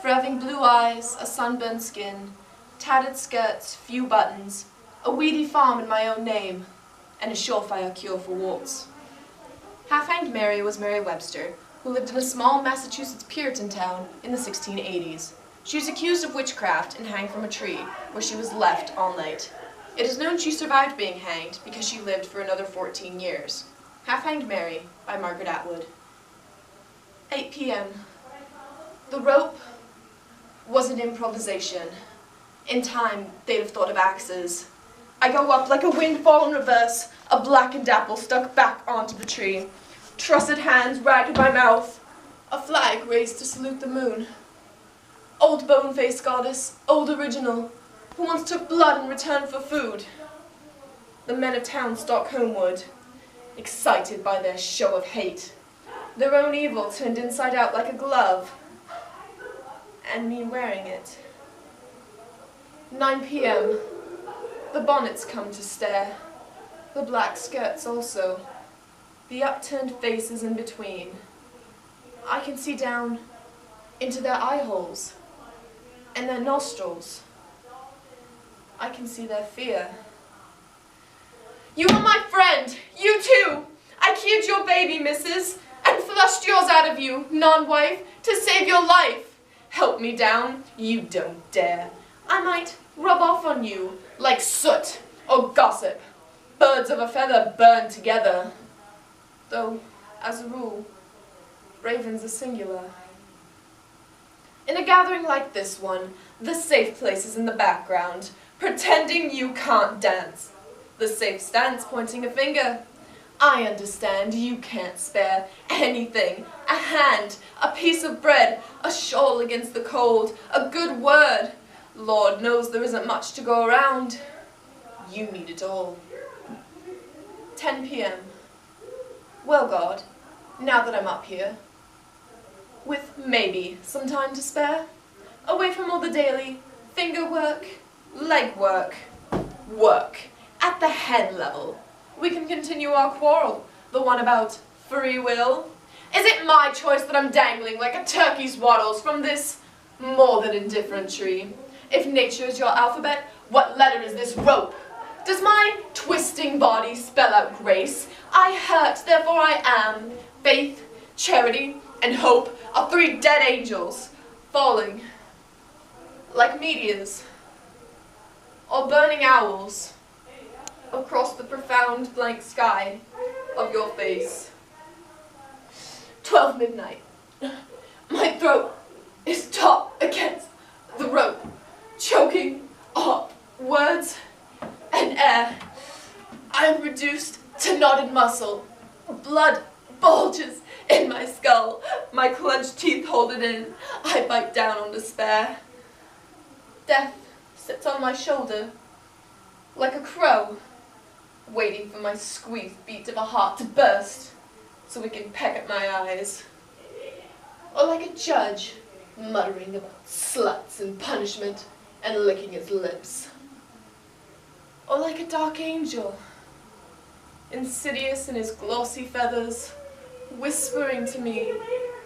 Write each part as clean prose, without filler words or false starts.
for having blue eyes, a sunburnt skin, tattered skirts, few buttons, a weedy farm in my own name, and a surefire cure for warts. Half-hanged Mary was Mary Webster, who lived in a small Massachusetts Puritan town in the 1680s. She was accused of witchcraft and hanged from a tree, where she was left all night. It is known she survived being hanged because she lived for another 14 years. Half-Hanged Mary by Margaret Atwood. 8 p.m. The rope was an improvisation. In time, they'd have thought of axes. I go up like a windfall in reverse, a blackened apple stuck back onto the tree. Trussed hands ragged my mouth, a flag raised to salute the moon. Old bone-faced goddess, old original, who once took blood in return for food. The men of town stalk homeward, excited by their show of hate. Their own evil turned inside out like a glove, and me wearing it. 9 p.m. The bonnets come to stare, the black skirts also, the upturned faces in between. I can see down into their eye holes and their nostrils. I can see their fear. You are my friend, you too! I cured your baby, missus, and flushed yours out of you, non-wife, to save your life. Help me down, you don't dare. I might rub off on you like soot or gossip. Birds of a feather burn together. Though, as a rule, ravens are singular. In a gathering like this one, the safe place is in the background, pretending you can't dance. The safe stance pointing a finger. I understand you can't spare anything. A hand, a piece of bread, a shawl against the cold, a good word. Lord knows there isn't much to go around. You need it all. 10 p.m. Well, God, now that I'm up here, with maybe some time to spare, away from all the daily finger work, leg work, at the head level, we can continue our quarrel, the one about free will. Is it my choice that I'm dangling like a turkey's wattles from this more than indifferent tree? If nature is your alphabet, what letter is this rope? Does my twisting body spell out grace? I hurt, therefore I am. Faith, charity, and hope are three dead angels, falling like meteors, or burning owls, across the profound blank sky of your face. 12 midnight. My throat is taut against the rope, choking up words and air. I am reduced to knotted muscle. Blood bulges in my skull. My clenched teeth hold it in. I bite down on despair. Death sits on my shoulder like a crow, waiting for my squeezed beat of a heart to burst so it can peck at my eyes. Or like a judge muttering about sluts and punishment and licking his lips. Or like a dark angel, insidious in his glossy feathers, whispering to me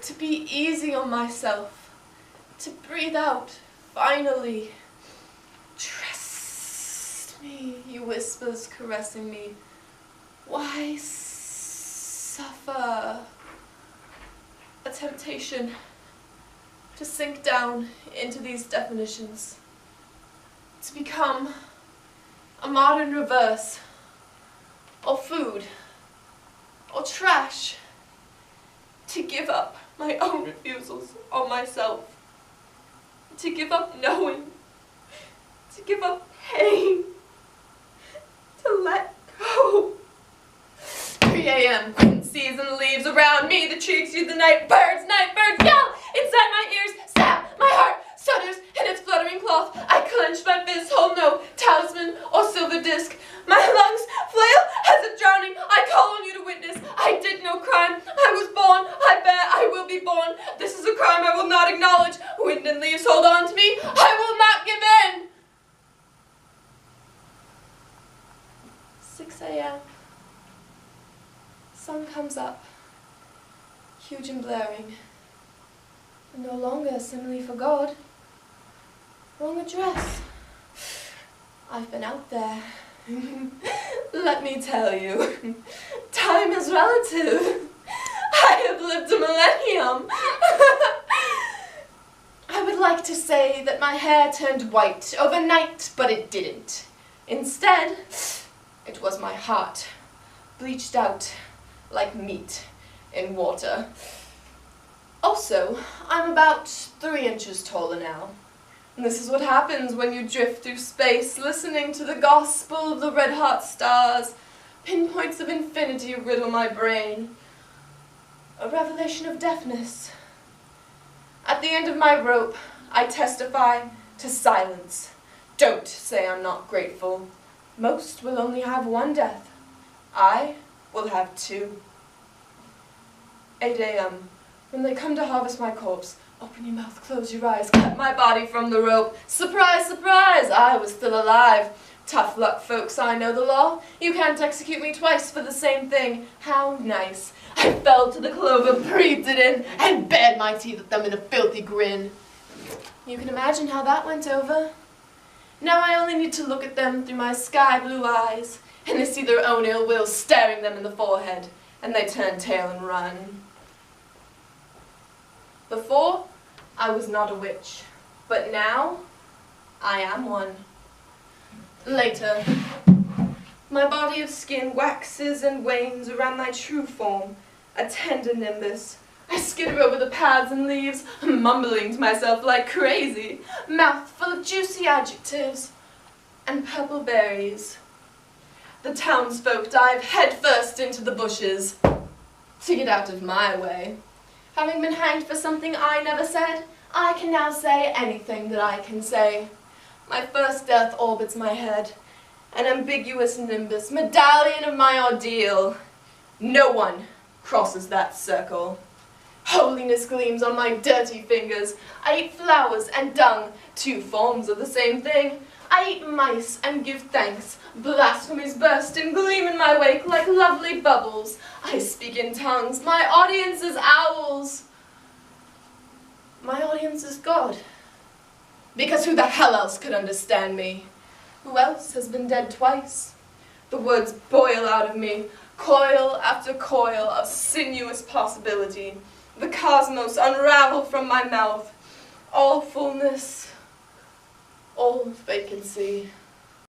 to be easy on myself, to breathe out, finally. Trust me, he whispers, caressing me. Why suffer? A temptation to sink down into these definitions, to become a modern reverse, or food, or trash, to give up my own refusals on myself, to give up knowing, to give up pain, to let go. 3 a.m. wind sees and leaves around me, the trees through the night birds yell inside my ears, stab, my heart stutters in its fluttering cloth. I clench my fist, hold no talisman or silver disc. My lungs flail as if drowning. I call on you to witness. I did no crime. I was born. I bear. I will be born. This is a crime I will not acknowledge. Wind and leaves hold on to me. I will not give in. 6 a.m. Sun comes up, huge and blaring. No longer a simile for God. Wrong address. I've been out there. Let me tell you, time is relative. I have lived a millennium. I would like to say that my hair turned white overnight, but it didn't. Instead, it was my heart, bleached out like meat in water. Also, I'm about 3 inches taller now. And this is what happens when you drift through space, listening to the gospel of the red-hot stars. Pinpoints of infinity riddle my brain. A revelation of deafness. At the end of my rope, I testify to silence. Don't say I'm not grateful. Most will only have 1 death. I will have 2. 8 a.m. When they come to harvest my corpse, open your mouth, close your eyes, cut my body from the rope. Surprise, surprise, I was still alive. Tough luck, folks, I know the law. You can't execute me twice for the same thing. How nice. I fell to the clover, breathed it in, and bared my teeth at them in a filthy grin. You can imagine how that went over. Now I only need to look at them through my sky-blue eyes, and they see their own ill will staring them in the forehead, and they turn tail and run. Before, I was not a witch, but now, I am one. Later, my body of skin waxes and wanes around my true form, a tender nimbus. I skitter over the paths and leaves, mumbling to myself like crazy, mouth full of juicy adjectives and purple berries. The townsfolk dive headfirst into the bushes to get out of my way. Having been hanged for something I never said, I can now say anything that I can say. My first death orbits my head, an ambiguous nimbus, medallion of my ordeal. No one crosses that circle. Holiness gleams on my dirty fingers. I eat flowers and dung, 2 forms of the same thing. I eat mice and give thanks. Blasphemies burst and gleam in my wake like lovely bubbles. I speak in tongues. My audience is owls. My audience is God. Because who the hell else could understand me? Who else has been dead twice? The words boil out of me, coil after coil of sinuous possibility. The cosmos unravel from my mouth. All fullness, all vacancy.